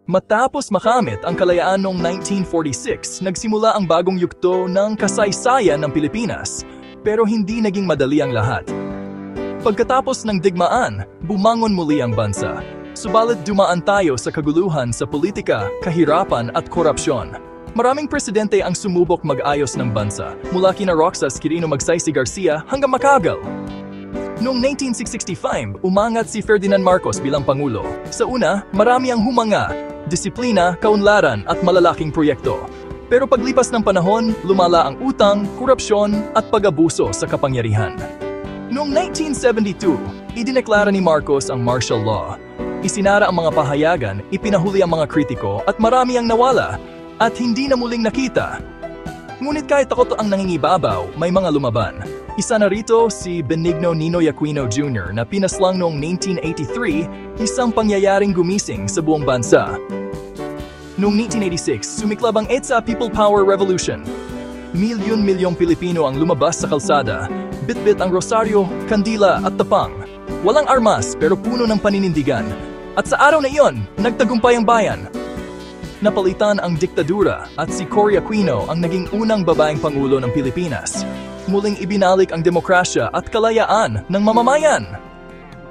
Matapos makamit ang kalayaan noong 1946, nagsimula ang bagong yugto ng kasaysayan ng Pilipinas, pero hindi naging madali ang lahat. Pagkatapos ng digmaan, bumangon muli ang bansa. Subalit dumaan tayo sa kaguluhan sa politika, kahirapan at korupsyon. Maraming presidente ang sumubok mag-ayos ng bansa, mula kina Roxas Quirino Magsaysay Garcia hanggang Macagal. Noong 1965, umangat si Ferdinand Marcos bilang Pangulo. Sa una, marami ang humanga, disiplina, kaunlaran at malalaking proyekto. Pero paglipas ng panahon, lumala ang utang, korupsyon at pag-abuso sa kapangyarihan. Noong 1972, idineklara ni Marcos ang martial law. Isinara ang mga pahayagan, ipinahuli ang mga kritiko at marami ang nawala at hindi na muling nakita. Ngunit kahit takot ang nangingibabaw, may mga lumaban. Isa na rito si Benigno Ninoy Aquino Jr. na pinaslang noong 1983, isang pangyayaring gumising sa buong bansa. Noong 1986, sumiklab ang EDSA People Power Revolution. Milyon-milyong Pilipino ang lumabas sa kalsada, bitbit ang rosaryo, kandila at tapang. Walang armas pero puno ng paninindigan. At sa araw na iyon, nagtagumpay ang bayan. Napalitan ang diktadura at si Cory Aquino ang naging unang babaeng pangulo ng Pilipinas. Muling ibinalik ang demokrasya at kalayaan ng mamamayan.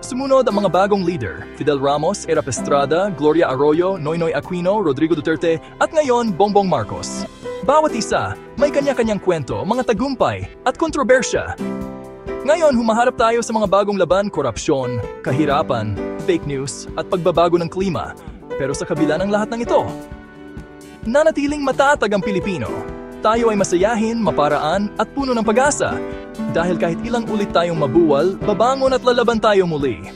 Sumunod ang mga bagong leader, Fidel Ramos, Erap Estrada, Gloria Arroyo, Noynoy Aquino, Rodrigo Duterte at ngayon Bongbong Marcos. Bawat isa, may kanya-kanyang kwento, mga tagumpay at kontrobersya. Ngayon, humaharap tayo sa mga bagong laban, korupsyon, kahirapan, fake news at pagbabago ng klima. Pero sa kabila ng lahat ng ito, nanatiling matatag ang Pilipino. Tayo ay masayahin, maparaan at puno ng pag-asa. Dahil kahit ilang ulit tayong mabuwal, babangon at lalaban tayo muli.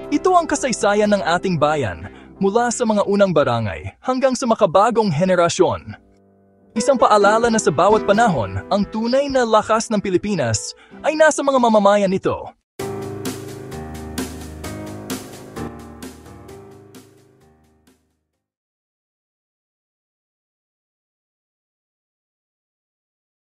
Ito ang kasaysayan ng ating bayan, mula sa mga unang barangay hanggang sa makabagong henerasyon. Isang paalala na sa bawat panahon, ang tunay na lakas ng Pilipinas ay nasa mga mamamayan nito.